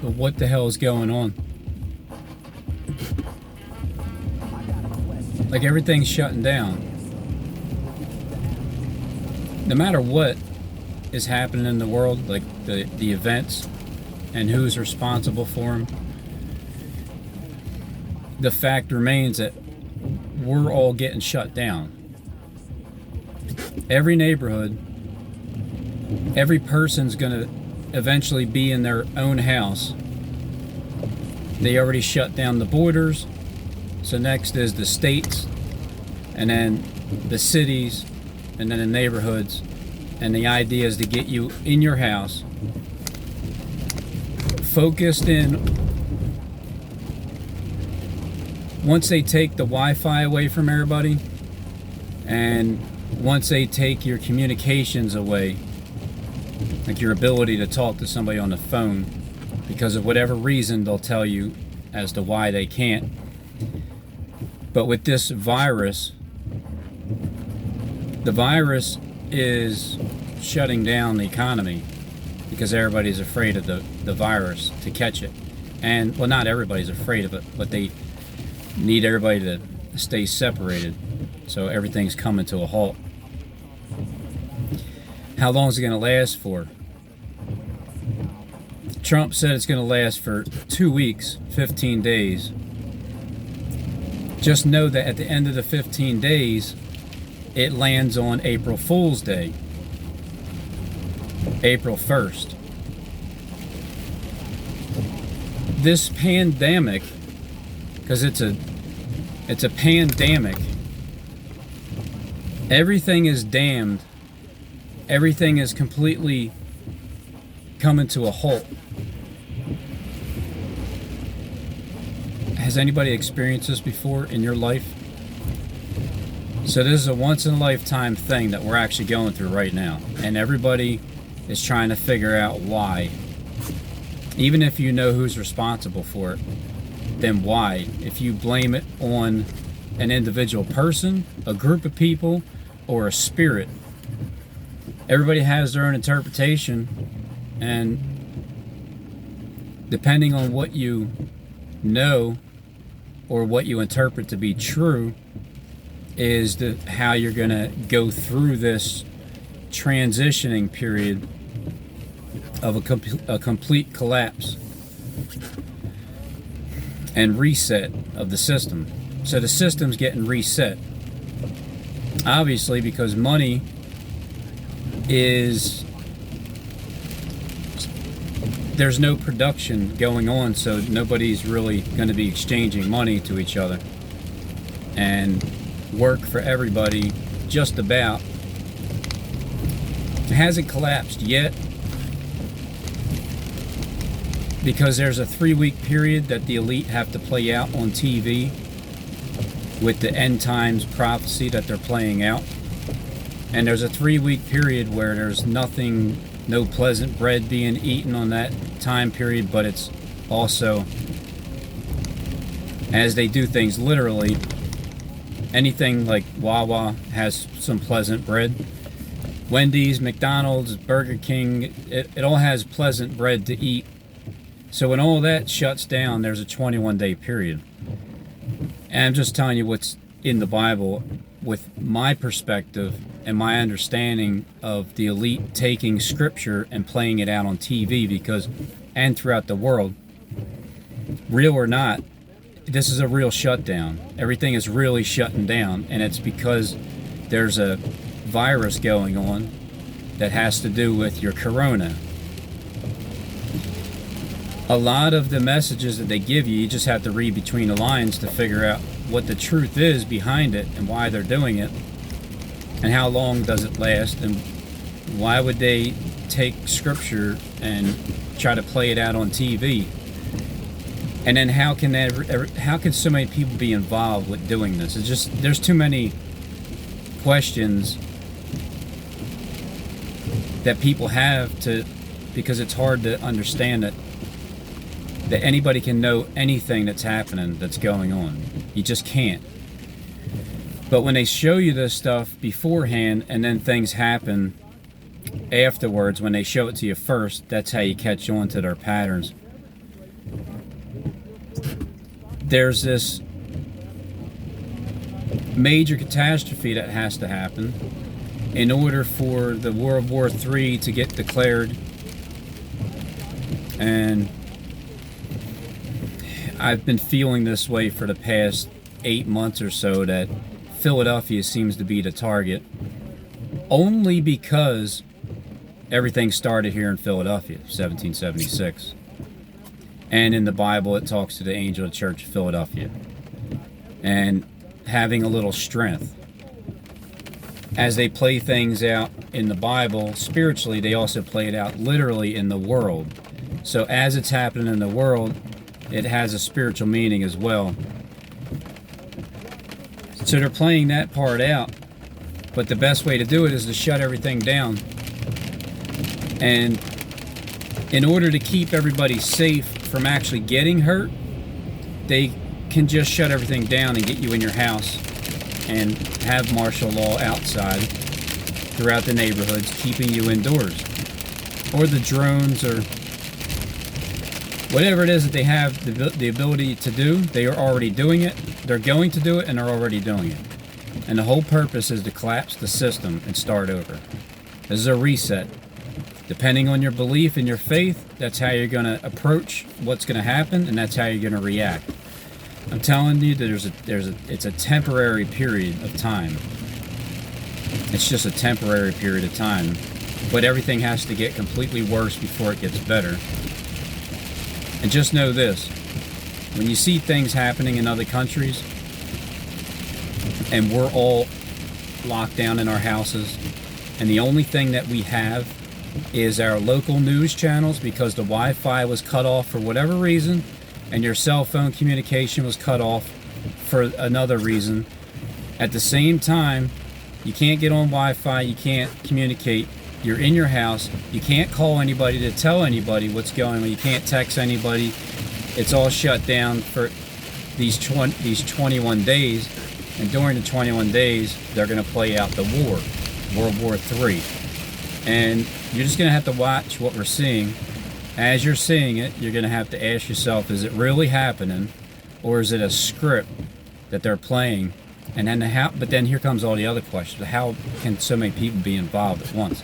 what the hell is going on. Like, everything's shutting down. No matter what is happening in the world, like the events and who's responsible for them, the fact remains that we're all getting shut down. Every neighborhood, every person's going to eventually be in their own house. They already shut down the borders. So next is the states, and then the cities, and then the neighborhoods. And the idea is to get you in your house, focused in. Once they take the Wi-Fi away from everybody, and once they take your communications away, like your ability to talk to somebody on the phone, because of whatever reason they'll tell you as to why they can't. But with this virus, the virus is shutting down the economy because everybody's afraid of the virus to catch it. And, well, not everybody's afraid of it, but they need everybody to stay separated. So everything's coming to a halt. How long is it going to last for? Trump said it's going to last for 2 weeks, 15 days. Just know that at the end of the 15 days, it lands on April Fool's Day, April 1st. This pandemic, because it's a pandemic, everything is damned. Everything is completely coming to a halt. Has anybody experienced this before in your life? So this is a once-in-a-lifetime thing that we're actually going through right now. And everybody is trying to figure out why. Even if you know who's responsible for it, then why? If you blame it on an individual person, a group of people, or a spirit, everybody has their own interpretation. And depending on what you know or what you interpret to be true is how you're going to go through this transitioning period of a complete collapse and reset of the system. So the system's getting reset. Obviously, because money is... there's no production going on, so nobody's really going to be exchanging money to each other. And work for everybody, just about. It hasn't collapsed yet, because there's a 3-week period that the elite have to play out on TV with the end times prophecy that they're playing out. And there's a 3-week period where there's nothing, no pleasant bread being eaten on that time period, but it's also, as they do things literally, anything like Wawa has some pleasant bread. Wendy's, McDonald's, Burger King, it all has pleasant bread to eat. So when all that shuts down, there's a 21-day period. And I'm just telling you what's in the Bible with my perspective and my understanding of the elite taking scripture and playing it out on TV, because, and throughout the world, real or not, this is a real shutdown. Everything is really shutting down, and it's because there's a virus going on that has to do with your corona. A lot of the messages that they give you, you just have to read between the lines to figure out what the truth is behind it and why they're doing it, and how long does it last, and why would they take scripture and try to play it out on TV. And then how can so many people be involved with doing this? It's just, there's too many questions that people have to, because it's hard to understand that anybody can know anything that's happening, that's going on. You just can't. But when they show you this stuff beforehand and then things happen afterwards, when they show it to you first, that's how you catch on to their patterns. there's this major catastrophe that has to happen in order for the World War III to get declared. And I've been feeling this way for the past 8 months or so, that Philadelphia seems to be the target, only because everything started here in Philadelphia, 1776. And in the Bible, it talks to the angel of the Church of Philadelphia. And having a little strength. As they play things out in the Bible spiritually, they also play it out literally in the world. So as it's happening in the world, it has a spiritual meaning as well. So they're playing that part out. But the best way to do it is to shut everything down. And in order to keep everybody safe from actually getting hurt, they can just shut everything down and get you in your house and have martial law outside throughout the neighborhoods, keeping you indoors. Or the drones, or whatever it is that they have the ability to do, they are already doing it. They're going to do it, and they're already doing it. And the whole purpose is to collapse the system and start over. This is a reset. Depending on your belief and your faith, that's how you're going to approach what's going to happen, and that's how you're going to react. I'm telling you that it's a temporary period of time. It's just a temporary period of time. But everything has to get completely worse before it gets better. And just know this. When you see things happening in other countries, and we're all locked down in our houses, and the only thing that we have is our local news channels, because the Wi-Fi was cut off for whatever reason, and your cell phone communication was cut off for another reason. At the same time, you can't get on Wi-Fi, you can't communicate, you're in your house, you can't call anybody to tell anybody what's going on, you can't text anybody. It's all shut down for these 21 days, and during the 21 days, they're going to play out the war, World War III. And you're just going to have to watch what we're seeing. As you're seeing it, you're going to have to ask yourself, is it really happening? Or is it a script that they're playing? And then but then here comes all the other questions. How can so many people be involved at once?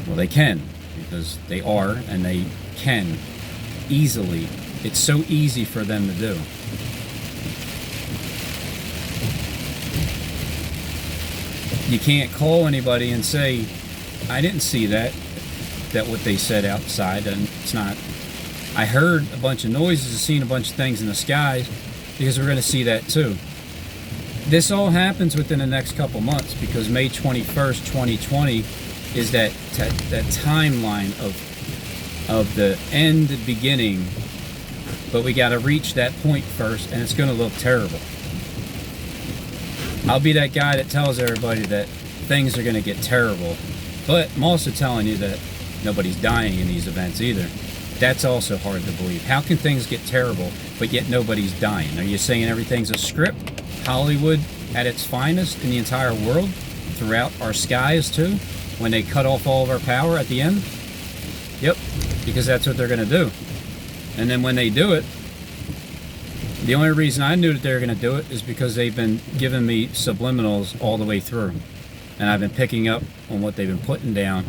Well, they can, because they are, and they can easily. It's so easy for them to do. You can't call anybody and say, I didn't see that what they said outside, and it's not. I heard a bunch of noises and seen a bunch of things in the skies, because we're going to see that too. This all happens within the next couple months, because May 21st, 2020 is that timeline of the end, the beginning, but we got to reach that point first, and it's going to look terrible. I'll be that guy that tells everybody that things are going to get terrible, but I'm also telling you that nobody's dying in these events either. That's also hard to believe. How can things get terrible, but yet nobody's dying? Are you saying everything's a script? Hollywood at its finest in the entire world, throughout our skies too, when they cut off all of our power at the end? Yep, because that's what they're going to do. And then when they do it, the only reason I knew that they were going to do it is because they've been giving me subliminals all the way through. And I've been picking up on what they've been putting down,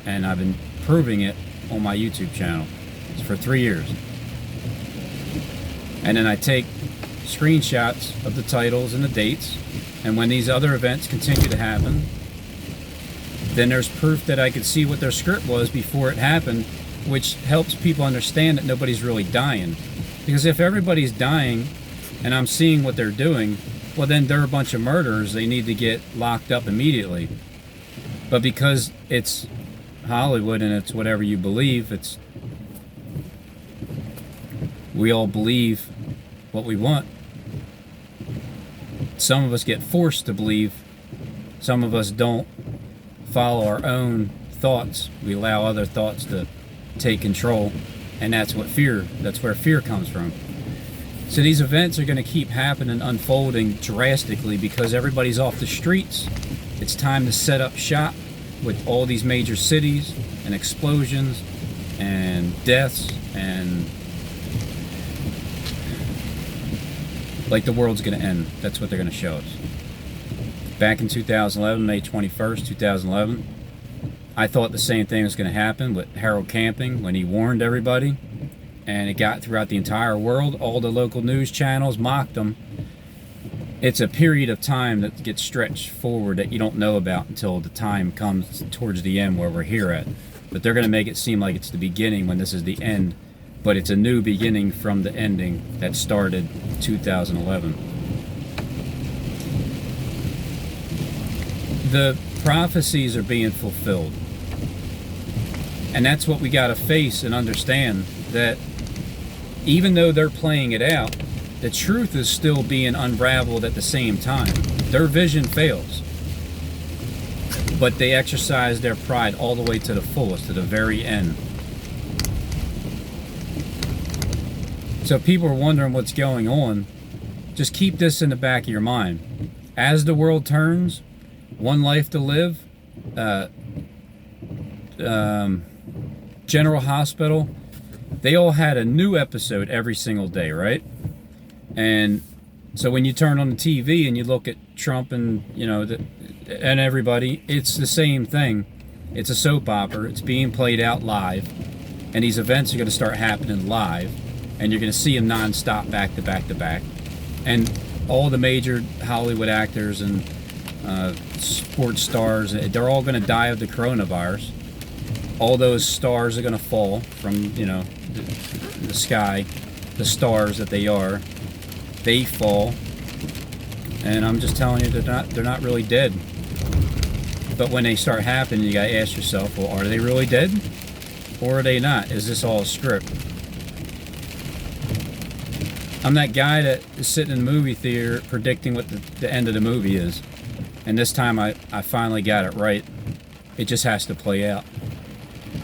and I've been proving it on my YouTube channel. It's for 3 years. And then I take screenshots of the titles and the dates, and when these other events continue to happen, then there's proof that I could see what their script was before it happened, which helps people understand that nobody's really dying. Because if everybody's dying and I'm seeing what they're doing, well, then they're a bunch of murderers. They need to get locked up immediately. But because it's Hollywood and it's whatever you believe, we all believe what we want. Some of us get forced to believe. Some of us don't follow our own thoughts. We allow other thoughts to take control. And that's where fear comes from. So these events are going to keep happening, unfolding drastically, because everybody's off the streets. It's time to set up shop with all these major cities and explosions and deaths and like the world's going to end. That's what they're going to show us. Back in 2011, May 21st, 2011, I thought the same thing was going to happen with Harold Camping when he warned everybody, and it got throughout the entire world. All the local news channels mocked him. It's a period of time that gets stretched forward that you don't know about until the time comes towards the end where we're here at. But they're going to make it seem like it's the beginning when this is the end. But it's a new beginning from the ending that started 2011. The prophecies are being fulfilled. And that's what we got to face and understand, that even though they're playing it out, the truth is still being unraveled at the same time. Their vision fails, but they exercise their pride all the way to the fullest, to the very end. So people are wondering what's going on. Just keep this in the back of your mind. As the world turns, One Life to Live, General Hospital, they all had a new episode every single day, right? And so when you turn on the TV and you look at Trump and, you know, and everybody, it's the same thing. It's a soap opera. It's being played out live. And these events are going to start happening live. And you're going to see them nonstop, back to back to back. And all the major Hollywood actors and sports stars, they're all going to die of the coronavirus. All those stars are going to fall from, you know, the sky, the stars that they are. They fall, and I'm just telling you, they're not really dead. But when they start happening, you gotta ask yourself, well, are they really dead, or are they not? Is this all a script? I'm that guy that is sitting in the movie theater predicting what the end of the movie is, and this time I finally got it right. It just has to play out.